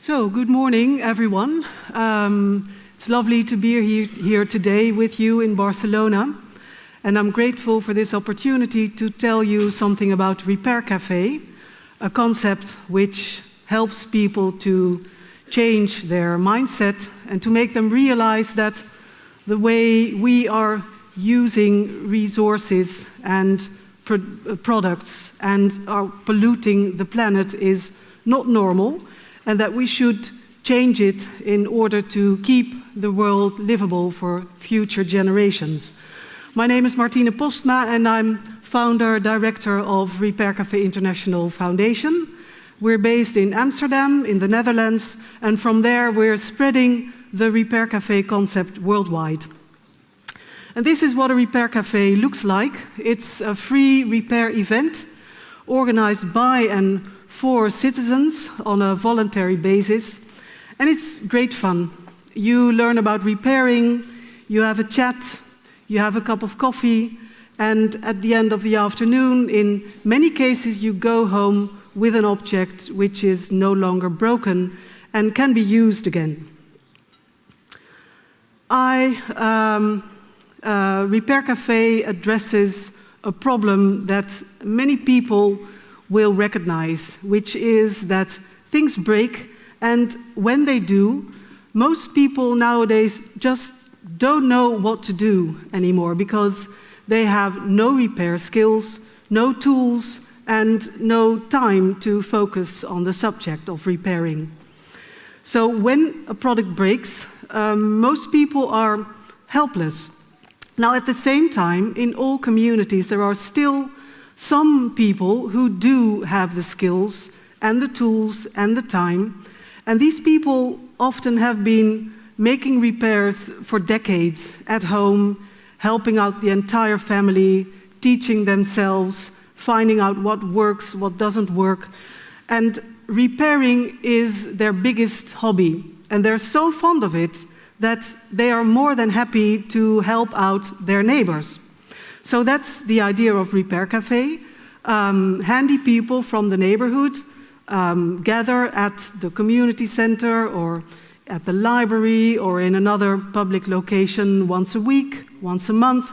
So, good morning, everyone. It's lovely to be here today with you in Barcelona. And I'm grateful for this opportunity to tell you something about Repair Café, a concept which helps people to change their mindset and to make them realize that the way we are using resources and products and are polluting the planet is not normal, and that we should change it in order to keep the world livable for future generations. My name is Martine Postma, and I'm founder, director of Repair Café International Foundation. We're based in Amsterdam, in the Netherlands, and from there we're spreading the Repair Café concept worldwide. And this is what a Repair Café looks like. It's a free repair event organized by and for citizens on a voluntary basis. And it's great fun. You learn about repairing, you have a chat, you have a cup of coffee, and at the end of the afternoon, in many cases, you go home with an object which is no longer broken and can be used again. Repair Café addresses a problem that many people will recognize, which is that things break, and when they do, most people nowadays just don't know what to do anymore because they have no repair skills, no tools, and no time to focus on the subject of repairing. So when a product breaks, most people are helpless. Now, at the same time, in all communities, there are still some people who do have the skills and the tools and the time, and these people often have been making repairs for decades at home, helping out the entire family, teaching themselves, finding out what works, what doesn't work, and repairing is their biggest hobby, and they're so fond of it that they are more than happy to help out their neighbors. So that's the idea of Repair Café. Handy people from the neighborhood gather at the community center or at the library or in another public location once a week, once a month.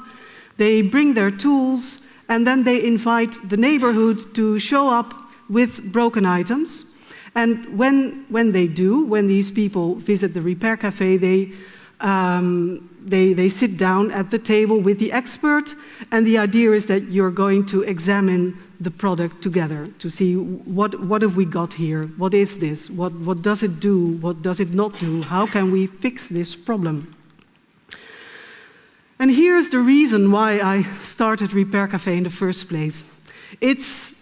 They bring their tools and then they invite the neighborhood to show up with broken items. And when they do, when these people visit the Repair Café, they sit down at the table with the expert, and the idea is that you're going to examine the product together to see what have we got here, what is this, what does it do, what does it not do, how can we fix this problem. And here's the reason why I started Repair Café in the first place. It's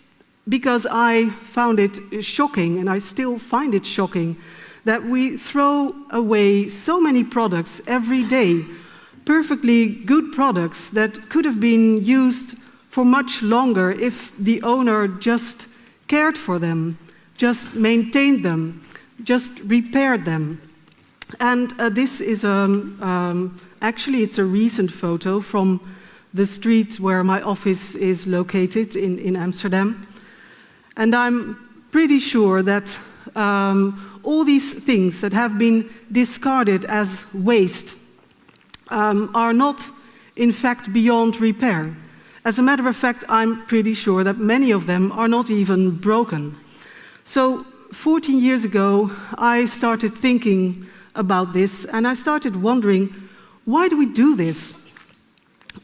because I found it shocking, and I still find it shocking, that we throw away so many products every day, perfectly good products that could have been used for much longer if the owner just cared for them, just maintained them, just repaired them. And this is actually it's a recent photo from the street where my office is located in Amsterdam. And I'm pretty sure that all these things that have been discarded as waste are not, in fact, beyond repair. As a matter of fact, I'm pretty sure that many of them are not even broken. So 14 years ago, I started thinking about this, and I started wondering, why do we do this?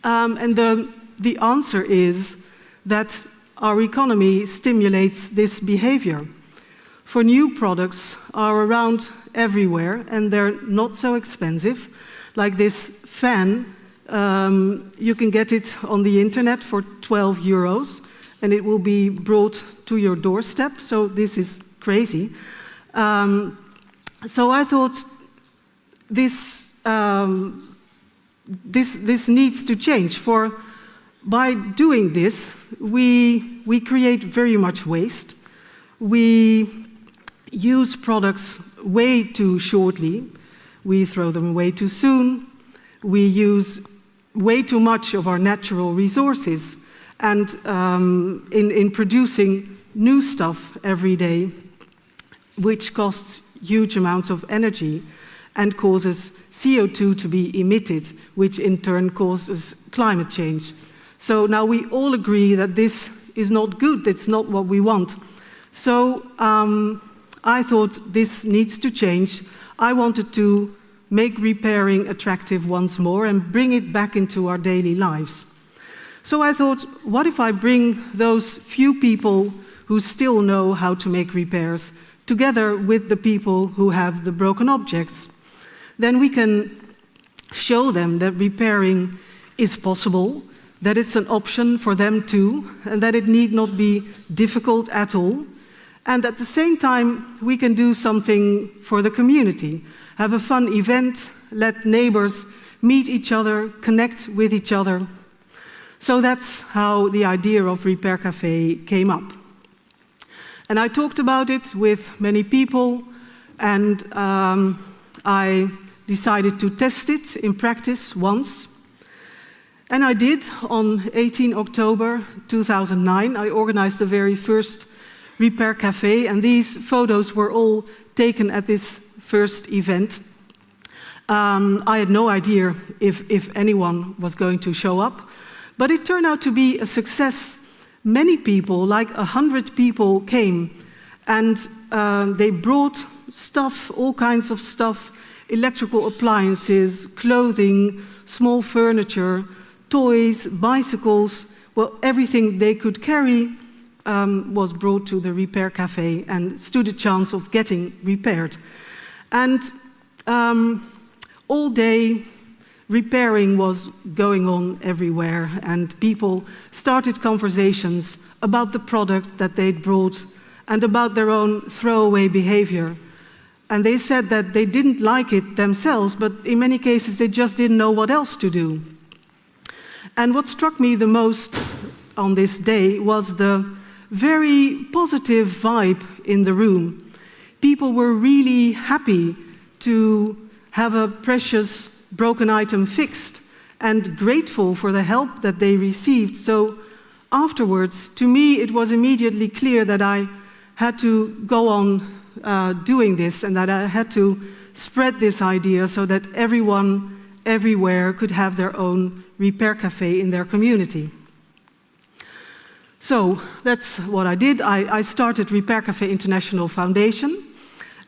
And the answer is that our economy stimulates this behavior. For new products are around everywhere, and they're not so expensive. Like this fan, you can get it on the internet for 12 euros, and it will be brought to your doorstep, so this is crazy. So I thought this needs to change. For by doing this, we create very much waste. We use products way too shortly. We throw them away too soon. We use way too much of our natural resources. And in producing new stuff every day, which costs huge amounts of energy and causes CO2 to be emitted, which in turn causes climate change. So now we all agree that this is not good, it's not what we want. So I thought this needs to change. I wanted to make repairing attractive once more and bring it back into our daily lives. So I thought, what if I bring those few people who still know how to make repairs together with the people who have the broken objects? Then we can show them that repairing is possible, that it's an option for them too, and that it need not be difficult at all. And at the same time, we can do something for the community. Have a fun event, let neighbors meet each other, connect with each other. So that's how the idea of Repair Café came up. And I talked about it with many people, and I decided to test it in practice once. And I did on 18 October 2009. I organized the very first Repair Café, and these photos were all taken at this first event. I had no idea if anyone was going to show up, but it turned out to be a success. Many people, like 100 people, came, and they brought stuff, all kinds of stuff, electrical appliances, clothing, small furniture, toys, bicycles, well, everything they could carry was brought to the Repair Café and stood a chance of getting repaired. And all day, repairing was going on everywhere, and people started conversations about the product that they'd brought and about their own throwaway behavior. And they said that they didn't like it themselves, but in many cases they just didn't know what else to do. And what struck me the most on this day was the very positive vibe in the room. People were really happy to have a precious broken item fixed and grateful for the help that they received. So afterwards, to me, it was immediately clear that I had to go on doing this, and that I had to spread this idea so that everyone, everywhere, could have their own Repair Café in their community. So that's what I did. I started Repair Café International Foundation,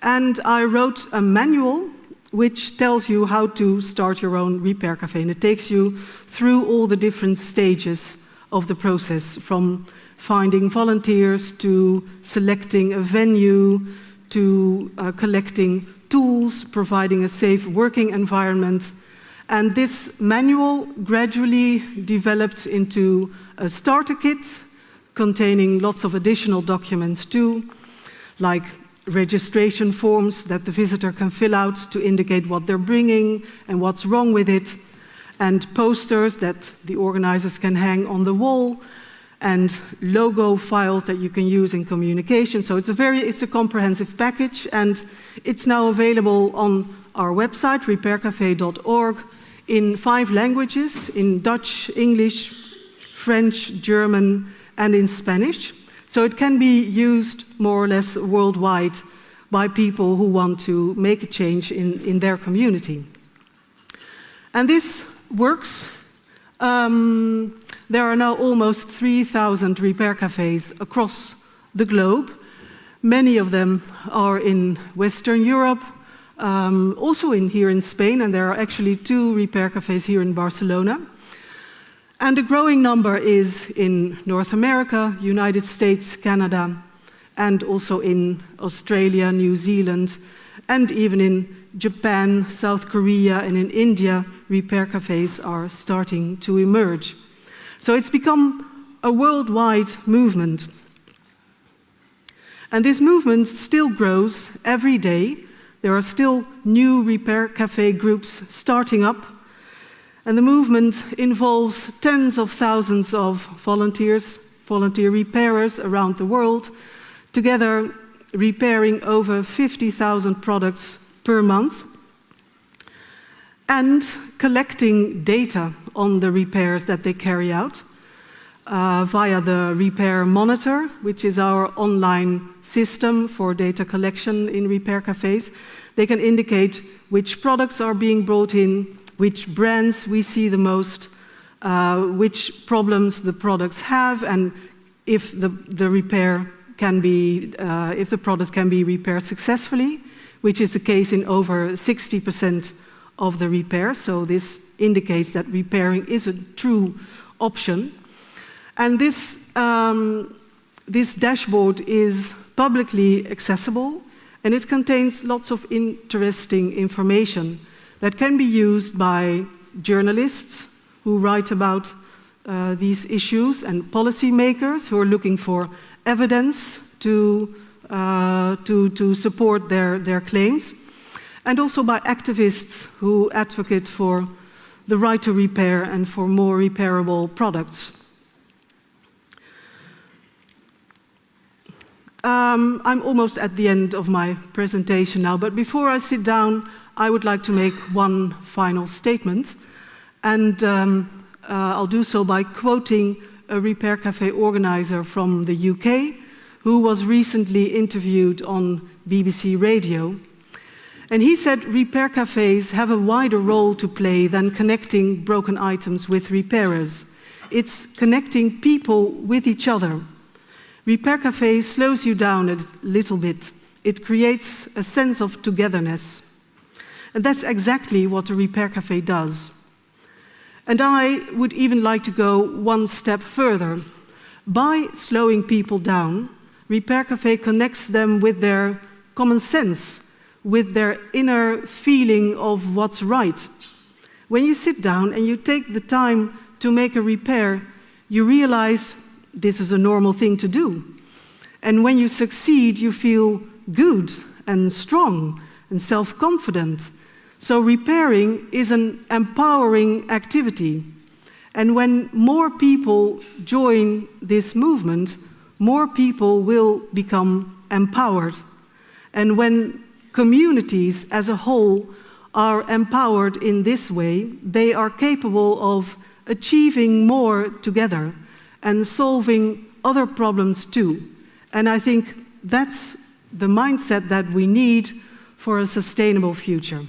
and I wrote a manual which tells you how to start your own Repair Café, and it takes you through all the different stages of the process, from finding volunteers to selecting a venue to collecting tools, providing a safe working environment. And this manual gradually developed into a starter kit containing lots of additional documents too, like registration forms that the visitor can fill out to indicate what they're bringing and what's wrong with it, and posters that the organizers can hang on the wall, and logo files that you can use in communication. So it's a comprehensive package, and it's now available on our website, repaircafe.org, in 5 languages, in Dutch, English, French, German, and in Spanish. So it can be used more or less worldwide by people who want to make a change in their community. And this works. There are now almost 3,000 Repair Cafés across the globe. Many of them are in Western Europe, also here in Spain, and there are actually 2 Repair Cafés here in Barcelona. And a growing number is in North America, United States, Canada, and also in Australia, New Zealand, and even in Japan, South Korea, and in India, Repair Cafés are starting to emerge. So it's become a worldwide movement. And this movement still grows every day. There are still new Repair Café groups starting up. And the movement involves tens of thousands of volunteers, volunteer repairers around the world, together repairing over 50,000 products per month, and collecting data on the repairs that they carry out. via the Repair Monitor, which is our online system for data collection in Repair Cafés. They can indicate which products are being brought in, which brands we see the most, which problems the products have, and if the repair can be, if the product can be repaired successfully, which is the case in over 60% of the repairs. So this indicates that repairing is a true option. And this dashboard is publicly accessible, and it contains lots of interesting information that can be used by journalists who write about these issues and policymakers who are looking for evidence to support their claims, and also by activists who advocate for the right to repair and for more repairable products. I'm almost at the end of my presentation now, but before I sit down, I would like to make one final statement, and I'll do so by quoting a Repair Café organizer from the UK who was recently interviewed on BBC Radio. And he said Repair Cafés have a wider role to play than connecting broken items with repairers. It's connecting people with each other. Repair Café slows you down a little bit. It creates a sense of togetherness. And that's exactly what a Repair Café does. And I would even like to go one step further. By slowing people down, Repair Café connects them with their common sense, with their inner feeling of what's right. When you sit down and you take the time to make a repair, you realize this is a normal thing to do. And when you succeed, you feel good and strong and self-confident. So repairing is an empowering activity. And when more people join this movement, more people will become empowered. And when communities as a whole are empowered in this way, they are capable of achieving more together and solving other problems too. And I think that's the mindset that we need for a sustainable future.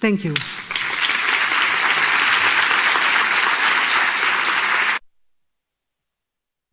Thank you.